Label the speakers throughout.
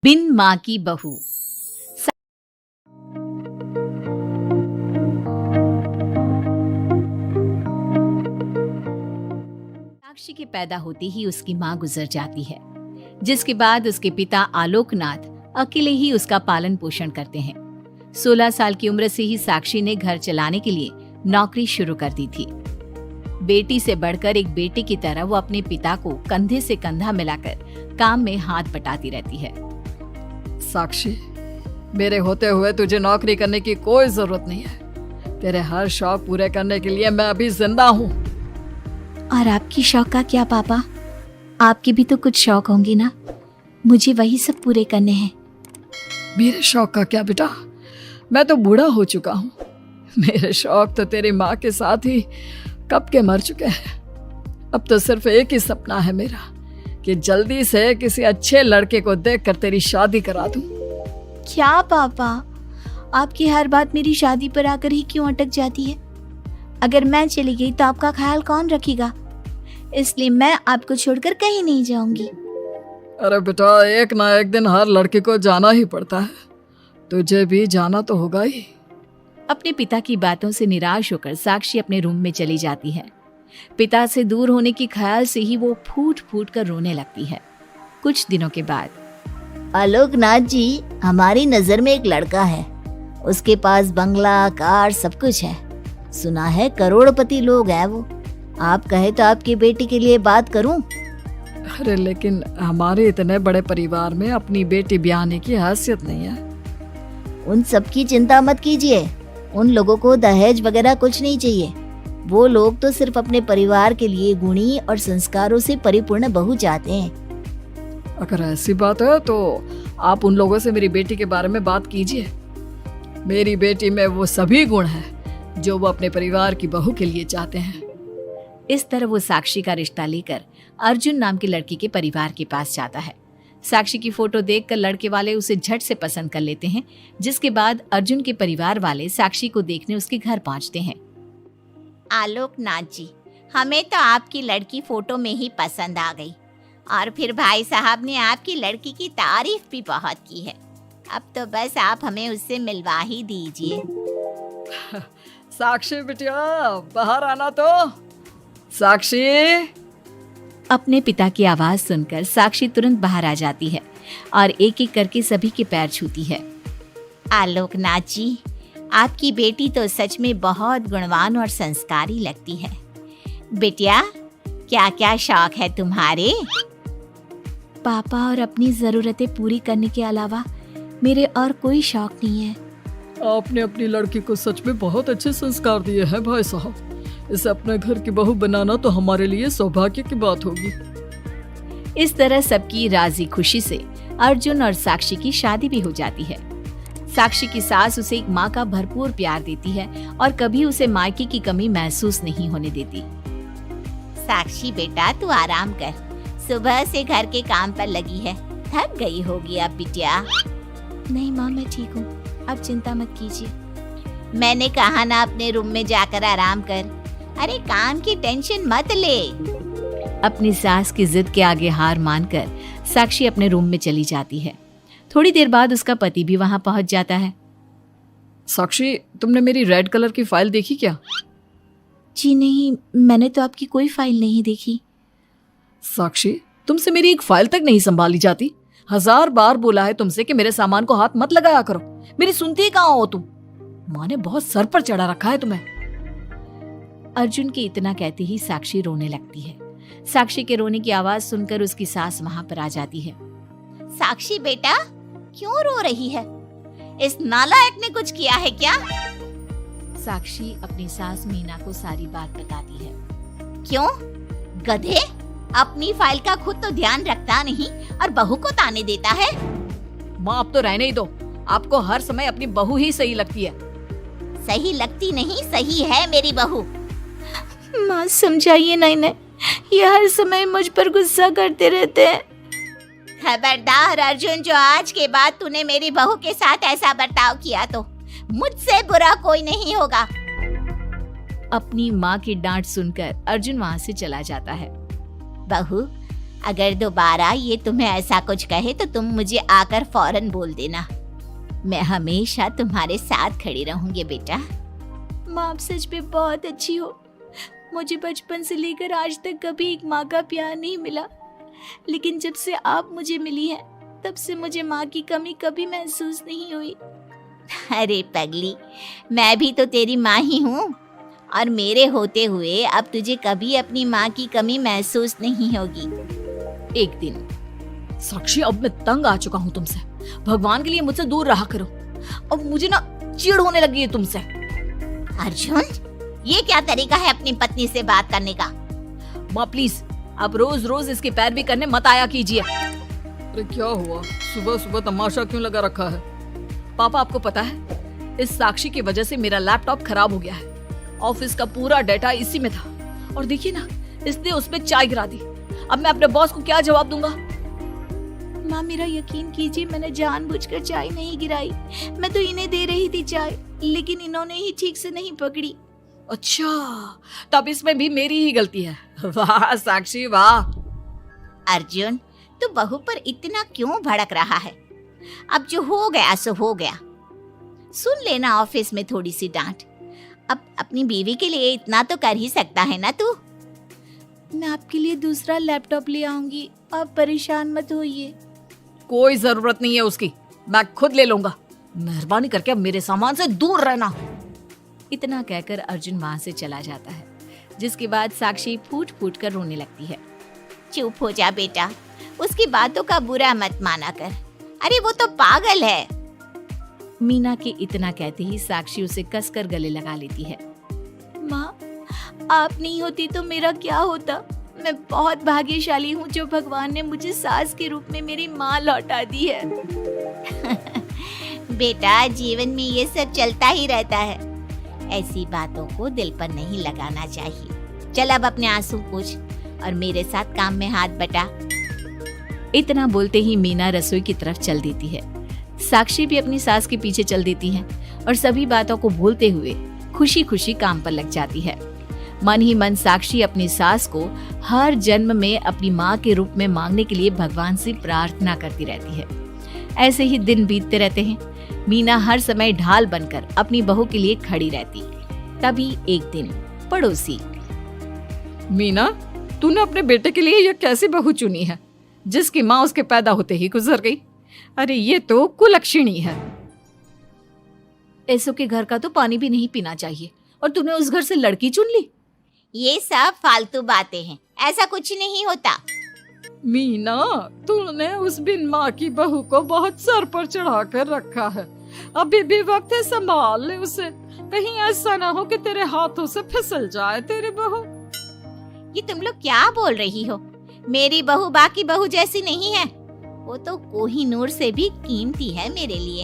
Speaker 1: बिन माँ की बहू। साक्षी के पैदा होते ही उसकी माँ गुजर जाती है, जिसके बाद उसके पिता आलोकनाथ अकेले ही उसका पालन पोषण करते हैं। 16 साल की उम्र से ही साक्षी ने घर चलाने के लिए नौकरी शुरू कर दी थी। बेटी से बढ़कर एक बेटे की तरह वो अपने पिता को कंधे से कंधा मिलाकर काम में हाथ बटाती रहती है।
Speaker 2: साक्षी, मेरे होते हुए तुझे नौकरी करने की कोई जरूरत नहीं है। तेरे हर शौक पूरे करने के लिए मैं अभी जिंदा हूँ।
Speaker 1: और आपकी शौक का क्या पापा? आपके भी तो कुछ शौक होंगे ना, मुझे वही सब पूरे करने हैं।
Speaker 2: मेरे शौक का क्या बेटा, मैं तो बूढ़ा हो चुका हूँ। मेरे शौक तो तेरी माँ के साथ ही कब के मर चुके हैं। अब तो सिर्फ एक ही सपना है मेरा कि जल्दी से किसी अच्छे लड़के को देखकर तेरी शादी करा दूं।
Speaker 1: क्या पापा, आपकी हर बात मेरी शादी पर आकर ही क्यों अटक जाती है? अगर मैं चली गई तो आपका ख्याल कौन रखेगा? इसलिए मैं आपको छोड़कर कहीं नहीं जाऊंगी।
Speaker 2: अरे बेटा, एक ना एक दिन हर लड़के को जाना ही पड़ता है। तुझे भी जाना तो होगा ही।
Speaker 1: अपने पिता की बातों से निराश होकर साक्षी अपने रूम में चली जाती है। पिता से दूर होने के ख्याल से ही वो फूट फूट कर रोने लगती है। कुछ दिनों के बाद,
Speaker 3: आलोकनाथ जी, हमारी नजर में एक लड़का है। उसके पास बंगला, कार, सब कुछ है। सुना है करोड़पति लोग हैं वो। आप कहे तो आपकी बेटी के लिए बात करूं?
Speaker 2: अरे लेकिन हमारे इतने बड़े परिवार में अपनी बेटी ब्याहने की हैसियत नहीं है।
Speaker 3: उन सब की चिंता मत कीजिए। उन लोगों को दहेज वगैरह कुछ नहीं चाहिए। वो लोग तो सिर्फ अपने परिवार के लिए गुणी और संस्कारों से परिपूर्ण बहू चाहते हैं।
Speaker 2: अगर ऐसी बात है तो आप उन लोगों से मेरी बेटी के बारे में बात कीजिए। मेरी बेटी में वो सभी गुण हैं जो वो अपने परिवार की बहू के लिए चाहते हैं।
Speaker 1: इस तरह वो साक्षी का रिश्ता लेकर अर्जुन नाम की लड़की के परिवार के पास जाता है। साक्षी की फोटो देखकर लड़के वाले उसे झट से पसंद कर लेते हैं, जिसके बाद अर्जुन के परिवार वाले साक्षी को देखने उसके घर पहुंचते हैं।
Speaker 4: आलोकनाथ जी, हमें तो आपकी लड़की फोटो में ही पसंद आ गई और फिर भाई साहब ने आपकी लड़की की तारीफ भी बहुत की है। अब तो बस आप हमें उससे मिलवा ही दीजिए।
Speaker 2: साक्षी बिटिया, बाहर आना तो। साक्षी।
Speaker 1: अपने पिता की आवाज सुनकर साक्षी तुरंत बाहर आ जाती है और एक एक करके सभी के पैर छूती है।
Speaker 4: आलोकनाथ जी, आपकी बेटी तो सच में बहुत गुणवान और संस्कारी लगती है। बिटिया, क्या क्या शौक है तुम्हारे?
Speaker 1: पापा, और अपनी जरूरतें पूरी करने के अलावा मेरे और कोई शौक नहीं है।
Speaker 2: आपने अपनी लड़की को सच में बहुत अच्छे संस्कार दिए हैं भाई साहब। इसे अपने घर की बहू बनाना तो हमारे लिए सौभाग्य की बात होगी।
Speaker 1: इस तरह सबकी राजी खुशी से अर्जुन और साक्षी की शादी भी हो जाती है। साक्षी की सास उसे एक माँ का भरपूर प्यार देती है और कभी उसे मायके की कमी महसूस नहीं होने देती।
Speaker 4: साक्षी बेटा, तू आराम कर। सुबह से घर के काम पर लगी है, थक गई होगी अब बिटिया।
Speaker 1: नहीं माँ, मैं ठीक हूँ, अब चिंता मत कीजिए।
Speaker 4: मैंने कहा ना अपने रूम में जाकर आराम कर। अरे काम की टेंशन मत ले।
Speaker 1: अपनी सास की जिद के आगे हार मानकर साक्षी अपने रूम में चली जाती है। थोड़ी देर बाद उसका पति भी वहां पहुंच जाता है।
Speaker 2: साक्षी, तुमने मेरी रेड कलर की फाइल देखी क्या?
Speaker 1: जी नहीं, मैंने तो आपकी कोई फाइल नहीं देखी।
Speaker 2: साक्षी, तुमसे मेरी एक फाइल तक नहीं संभाली जाती। 1000 बार बोला है तुमसे कि मेरे सामान को हाथ मत लगाया करो। मेरी सुनती कहाँ हो तुम? माँ ने बहुत सर पर चढ़ा रखा है तुम्हें।
Speaker 1: अर्जुन के इतना कहते ही साक्षी रोने लगती है। साक्षी के रोने की आवाज सुनकर उसकी सास वहां पर आ जाती है।
Speaker 4: साक्षी बेटा, क्यों रो रही है? इस नालायक ने कुछ किया है क्या?
Speaker 1: साक्षी अपनी सास मीना को सारी बात बताती है।
Speaker 4: क्यों? गधे, अपनी फाइल का खुद तो ध्यान रखता नहीं और बहू को ताने देता है।
Speaker 2: माँ, अब तो रहने ही दो। आपको हर समय अपनी बहू ही सही लगती है।
Speaker 4: सही लगती नहीं, सही है मेरी बहू।
Speaker 1: माँ समझाइए ना इन्हें, ये हर समय मुझ पर गुस्सा करते रहते हैं।
Speaker 4: खबरदार अर्जुन, जो आज के बाद तूने मेरी बहू के साथ ऐसा बर्ताव किया तो मुझसे बुरा कोई नहीं होगा।
Speaker 1: अपनी माँ की डांट सुनकर अर्जुन वहाँ से चला जाता है।
Speaker 4: बहू, अगर दोबारा ये तुम्हें ऐसा कुछ कहे तो तुम मुझे आकर फौरन बोल देना। मैं हमेशा तुम्हारे साथ खड़ी रहूंगी बेटा।
Speaker 1: माँ आप सच में बहुत अच्छी हो। मुझे बचपन से लेकर आज तक कभी एक माँ का प्यार नहीं मिला, लेकिन जब से आप मुझे मिली हैं तब से मुझे माँ की कमी कभी महसूस नहीं हुई।
Speaker 4: अरे पगली, मैं भी तो तेरी माँ ही हूँ, और मेरे होते हुए अब तुझे कभी अपनी माँ की कमी महसूस नहीं होगी।
Speaker 1: एक दिन
Speaker 2: साक्षी, अब मैं तंग आ चुका हूँ तुमसे। भगवान के लिए मुझसे दूर रहा करो। अब मुझे ना चिढ़ होने लगी है तुमसे।
Speaker 4: अर्जुन, ये क्या तरीका है अपनी पत्नी से बात करने का?
Speaker 1: माँ प्लीज, आप रोज रोज इसके पैर भी करने मत आया कीजिए।
Speaker 2: अरे क्या हुआ, सुबह सुबह तमाशा क्यों लगा रखा है?
Speaker 1: पापा आपको पता है, इस साक्षी की वजह से मेरा लैपटॉप खराब हो गया है। ऑफिस का पूरा डाटा इसी में था, और देखिए ना, इसने उसमें चाय गिरा दी। अब मैं अपने बॉस को क्या जवाब दूंगा? माँ मेरा यकीन कीजिए, मैंने जानबूझकर चाय नहीं गिराई। मैं तो इन्हें दे रही थी चाय, लेकिन इन्होंने ही ठीक से नहीं पकड़ी।
Speaker 2: अच्छा, तब इसमें भी मेरी ही गलती है। वाह साक्षी वाह।
Speaker 4: अर्जुन, तू बहू पर इतना क्यों भड़क रहा है? अब जो हो गया सो हो गया। सुन लेना ऑफिस में थोड़ी सी डांट। अब अपनी बीवी के लिए इतना तो कर ही सकता है ना तू।
Speaker 1: मैं आपके लिए दूसरा लैपटॉप ले आऊंगी, आप परेशान मत होइए।
Speaker 2: कोई जरूरत नहीं है उसकी, मैं खुद ले लूंगा। मेहरबानी करके अब मेरे सामान से दूर रहना।
Speaker 1: इतना कहकर अर्जुन वहां से चला जाता है, जिसके बाद साक्षी फूट फूट कर रोने लगती है।
Speaker 4: चुप हो जा बेटा, उसकी बातों का बुरा मत माना कर। अरे वो तो पागल है।
Speaker 1: मीना के इतना कहते ही साक्षी उसे कसकर गले लगा लेती है। माँ, आप नहीं होती तो मेरा क्या होता? मैं बहुत भाग्यशाली हूँ जो भगवान ने मुझे सास के रूप में मेरी माँ लौटा दी है।
Speaker 4: बेटा, जीवन में ये सब चलता ही रहता है। ऐसी बातों को दिल पर नहीं लगाना चाहिए। चल अब अपने आंसू पोंछ और मेरे साथ काम में हाथ बटा।
Speaker 1: इतना बोलते ही मीना रसोई की तरफ चल देती है। साक्षी भी अपनी सास के पीछे चल देती है और सभी बातों को भूलते हुए खुशी खुशी काम पर लग जाती है। मन ही मन साक्षी अपनी सास को हर जन्म में अपनी माँ के रूप में मांगने के लिए भगवान से प्रार्थना करती रहती है। ऐसे ही दिन बीतते रहते हैं। मीना हर समय ढाल बनकर अपनी बहू के लिए खड़ी रहती। तभी एक दिन पड़ोसी,
Speaker 2: मीना, तूने अपने बेटे के लिए यह कैसी बहू चुनी है जिसकी माँ उसके पैदा होते ही गुजर गई? अरे ये तो कुलक्षणी है।
Speaker 1: ऐसो के घर का तो पानी भी नहीं पीना चाहिए, और तूने उस घर से लड़की चुन ली।
Speaker 4: ये सब फालतू बातें हैं, ऐसा कुछ नहीं होता।
Speaker 2: मीना, तूने उस बिन माँ की बहू को बहुत सर पर चढ़ा कर रखा है। अभी भी वक्त है, संभाल ले उसे। कहीं ऐसा ना हो कि तेरे हाथों से फिसल जाए तेरी बहू।
Speaker 4: ये तुम लोग क्या बोल रही हो? मेरी बहू बाकी बहू जैसी नहीं है। वो तो कोहिनूर से भी कीमती है मेरे लिए।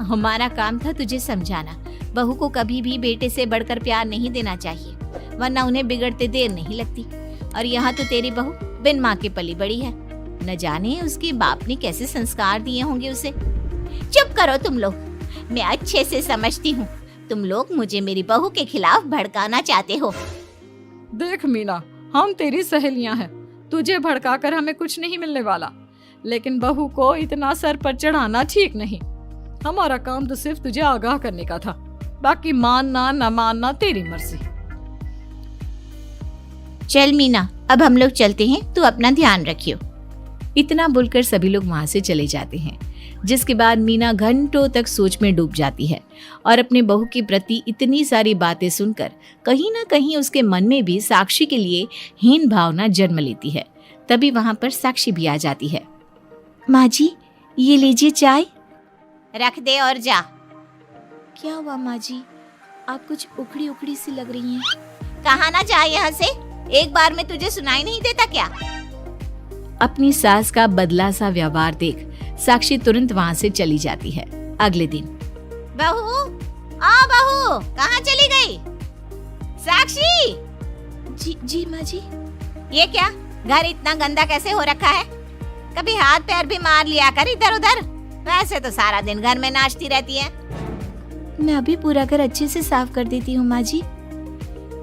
Speaker 1: हमारा काम था तुझे समझाना। बहू को कभी भी बेटे से बढ़कर प्यार नहीं देना चाहिए, वरना उन्हें बिगड़ते देर नहीं लगती। और यहाँ तो तेरी बहू बिन माँ के पली बड़ी है। न जाने उसके बाप ने कैसे संस्कार दिए होंगे उसे।
Speaker 4: चुप करो तुम लोग। मैं अच्छे से समझती हूँ तुम लोग मुझे मेरी बहू के खिलाफ भड़काना चाहते हो।
Speaker 2: देख मीना, हम तेरी सहेलियां हैं। तुझे भड़काकर हमें कुछ नहीं मिलने वाला, लेकिन बहू को इतना सर पर चढ़ाना ठीक नहीं। हमारा काम तो सिर्फ तुझे आगाह करने का था, बाकी मानना न मानना तेरी मर्जी।
Speaker 4: चल मीना, अब हम लोग चलते हैं, तू अपना ध्यान रखियो।
Speaker 1: इतना बोलकर सभी लोग वहां से चले जाते हैं, जिसके बाद मीना घंटों तक सोच में डूब जाती है और अपने बहू के प्रति इतनी सारी बातें सुनकर कहीं ना कहीं उसके मन में भी साक्षी के लिए हीन भावना जन्म लेती है। तभी वहां पर साक्षी भी आ जाती है। माँ जी, ये लीजिए चाय।
Speaker 4: रख दे और जा।
Speaker 1: क्या हुआ माँ जी, आप कुछ उखड़ी उखड़ी सी लग रही हैं।
Speaker 4: कहाँ ना जा यहाँ से, एक बार में तुझे सुनाई नहीं देता क्या?
Speaker 1: अपनी सास का बदला सा व्यवहार देख साक्षी तुरंत वहां से चली जाती है। अगले दिन,
Speaker 4: बहू, बहू, कहाँ चली गई? साक्षी!
Speaker 1: जी माँ जी।
Speaker 4: ये क्या, घर इतना गंदा कैसे हो रखा है? कभी हाथ पैर भी मार लिया कर इधर उधर। वैसे तो सारा दिन घर में नाचती रहती है।
Speaker 1: मैं अभी पूरा घर अच्छे से साफ कर देती हूँ माँ जी।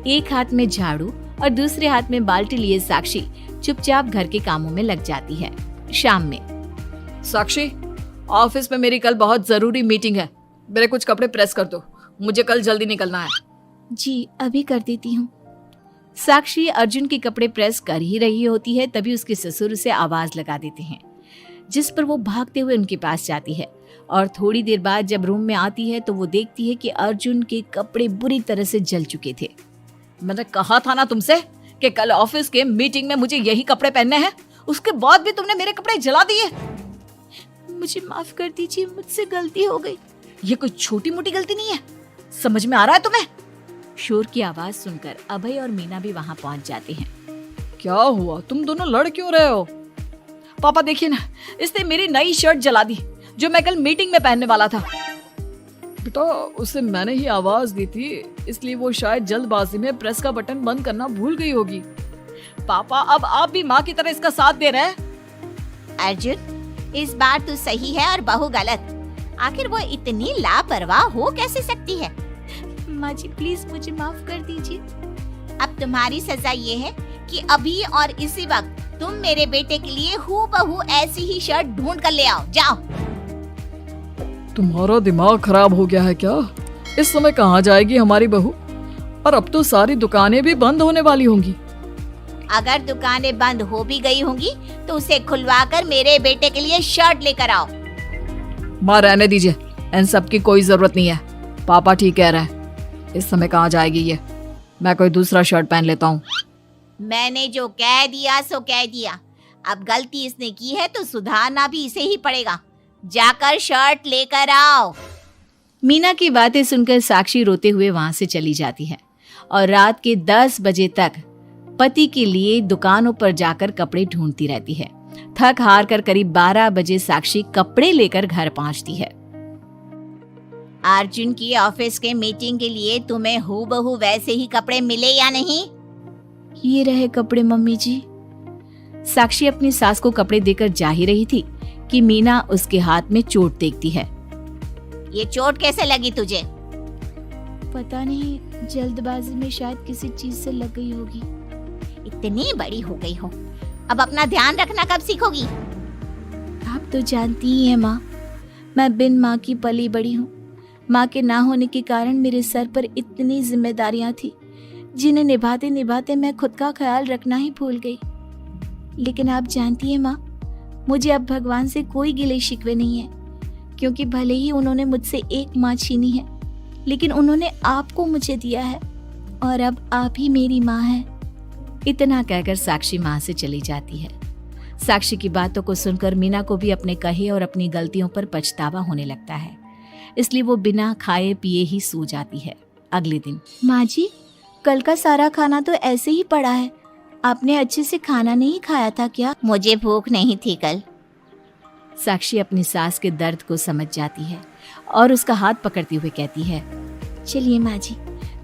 Speaker 1: एक हाथ में झाड़ू और दूसरे हाथ में बाल्टी लिए साक्षी चुपचाप घर के कामों में लग जाती है। शाम में
Speaker 2: साक्षी, ऑफिस में मेरी कल बहुत जरूरी मीटिंग है, मेरे कुछ कपड़े प्रेस कर दो, मुझे कल जल्दी निकलना है।
Speaker 1: जी अभी कर देती हूँ। साक्षी अर्जुन के कपड़े प्रेस कर ही रही होती है, तभी उसके ससुर उसे आवाज लगा देते हैं, जिस पर वो भागते हुए उनके पास जाती है। और थोड़ी देर बाद जब रूम में आती है तो वो देखती है कि अर्जुन के कपड़े बुरी तरह से जल चुके थे।
Speaker 2: मैंने कहा था ना तुमसे कि कल ऑफिस के मीटिंग में मुझे यही कपड़े पहनने हैं, उसके बाद भी तुमने मेरे कपड़े जला दिए।
Speaker 1: मुझे माफ कर दीजिए, मुझसे गलती हो गई।
Speaker 2: ये कोई छोटी मोटी गलती नहीं है, समझ में आ रहा है तुम्हें?
Speaker 1: शोर की आवाज सुनकर अभय और मीना भी वहां पहुंच जाते हैं।
Speaker 2: क्या हुआ, तुम दोनों लड़ क्यों रहे हो? पापा देखिए ना, इसने मेरी नई शर्ट जला दी जो मैं कल मीटिंग में पहनने वाला था। बेटा उसे मैंने ही आवाज दी थी, इसलिए वो शायद जल्दबाजी में प्रेस का बटन बंद करना भूल गई होगी। पापा अब आप भी माँ की तरह इसका साथ दे रहे हैं।
Speaker 4: अर्जुन, इस बार तू सही है और बहू गलत। आखिर वो इतनी लापरवाह हो कैसे सकती है?
Speaker 1: माँ जी प्लीज मुझे माफ कर दीजिए।
Speaker 4: अब तुम्हारी सजा ये है कि अभी और इसी वक्त तुम मेरे बेटे के लिए हूबहू ऐसी ही शर्ट ढूंढ कर ले आओ। जाओ।
Speaker 2: तुम्हारा दिमाग खराब हो गया है क्या? इस समय कहाँ जाएगी हमारी बहू? और अब तो सारी दुकानें भी बंद होने वाली होंगी।
Speaker 4: अगर दुकानें बंद हो भी गई होंगी तो उसे खुलवाकर मेरे बेटे के लिए शर्ट लेकर आओ।
Speaker 2: माँ रहने दीजिए, इन सब की कोई जरूरत नहीं है। पापा ठीक कह रहा है, इस समय कहाँ जाएगी ये? मैं कोई दूसरा शर्ट पहन लेता हूँ।
Speaker 4: मैंने जो कह दिया सो कह दिया। अब गलती इसने की है तो सुधारना भी इसे ही पड़ेगा। जाकर शर्ट लेकर आओ।
Speaker 1: मीना की बातें सुनकर साक्षी रोते हुए वहां से चली जाती है और रात के 10 बजे तक पति के लिए दुकानों पर जाकर कपड़े ढूंढती रहती है। थक हार कर करीब 12 बजे साक्षी कपड़े लेकर घर पहुंचती है।
Speaker 4: अर्जुन की ऑफिस के मीटिंग के लिए तुम्हें हूबहू वैसे ही कपड़े मिले या नहीं?
Speaker 1: ये रहे कपड़े मम्मी जी। साक्षी अपनी सास को कपड़े देकर जा ही रही थी कि मीना उसके हाथ में चोट देखती है।
Speaker 4: ये चोट कैसे लगी तुझे?
Speaker 1: पता नहीं, जल्दबाजी में शायद किसी चीज से लग गई होगी।
Speaker 4: इतनी बड़ी हो गई हो, अब अपना ध्यान रखना कब सीखोगी?
Speaker 1: आप तो जानती ही हैं माँ, मैं बिन माँ की पली बड़ी हूँ। माँ के ना होने के कारण मेरे सर पर इतनी जिम्मेदारियां थी जिन्हें निभाते निभाते मैं खुद का ख्याल रखना ही भूल गई। लेकिन आप जानती हैं माँ, मुझे अब भगवान से कोई गिले शिकवे नहीं है, क्योंकि भले ही उन्होंने मुझसे एक माँ छीनी है, लेकिन उन्होंने आपको मुझे दिया है और अब आप ही मेरी माँ है। इतना कहकर साक्षी माँ से चली जाती है। साक्षी की बातों को सुनकर मीना को भी अपने कहे और अपनी गलतियों पर पछतावा होने लगता है, इसलिए वो बिना खाए पिए ही सो जाती है। अगले दिन, माँ जी कल का सारा खाना तो ऐसे ही पड़ा है, आपने अच्छे से खाना नहीं खाया था क्या?
Speaker 4: मुझे भूख नहीं थी कल।
Speaker 1: साक्षी अपनी सास के दर्द को समझ जाती है और उसका हाथ पकड़ते हुए कहती है, चलिए माँ जी,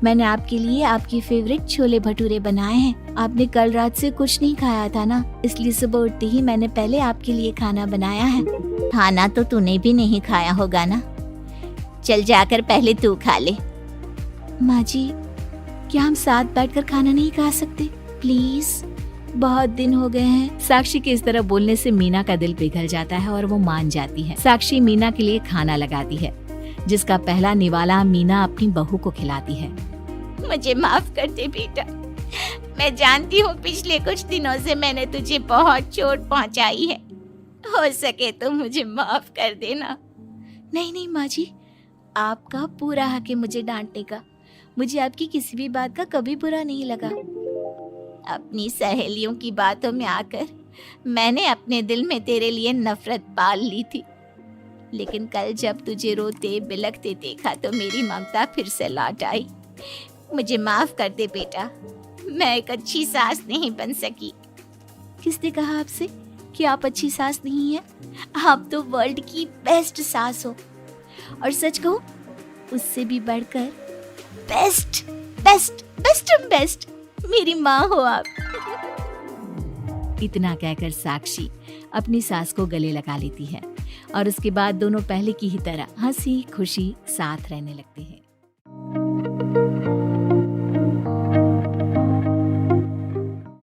Speaker 1: मैंने आपके लिए आपके फेवरेट छोले भटूरे बनाए हैं। आपने कल रात से कुछ नहीं खाया था ना, इसलिए सुबह उठते ही मैंने पहले आपके लिए खाना बनाया है।
Speaker 4: खाना तो तूने भी नहीं खाया होगा ना, चल जाकर पहले तू खा ले।
Speaker 1: माँ जी क्या हम साथ बैठकर खाना नहीं खा सकते प्लीज? बहुत दिन हो गए हैं। साक्षी के इस तरह बोलने से मीना का दिल पिघल जाता है और वो मान जाती है। साक्षी मीना के लिए खाना लगाती है, जिसका पहला निवाला मीना अपनी बहू को खिलाती है।
Speaker 4: मुझे माफ कर दे बेटा, मैं जानती हूँ पिछले कुछ दिनों से मैंने तुझे बहुत चोट पहुँचाई है, हो सके तो मुझे माफ कर देना।
Speaker 1: नहीं नहीं माँ जी, आपका पूरा हक है मुझे डांटने का। मुझे आपकी किसी भी बात का कभी बुरा नहीं लगा।
Speaker 4: अपनी सहेलियों की बातों में आकर मैंने अपने दिल में तेरे लिए नफरत पाल ली थी, लेकिन कल जब तुझे रोते बिलखते देखा तो मेरी ममता फिर से लौट आई। मुझे माफ कर दे बेटा, मैं एक अच्छी सास नहीं बन सकी।
Speaker 1: किसने कहा आपसे कि आप अच्छी सास नहीं हैं? आप तो वर्ल्ड की बेस्ट सास हो, और सच कहूं उससे भी बढ़कर बेस्ट बेस्ट बेस्ट बेस्ट मेरी माँ हो आप। इतना कहकर साक्षी अपनी सास को गले लगा लेती है और उसके बाद दोनों पहले की ही तरह हंसी खुशी साथ रहने लगते हैं।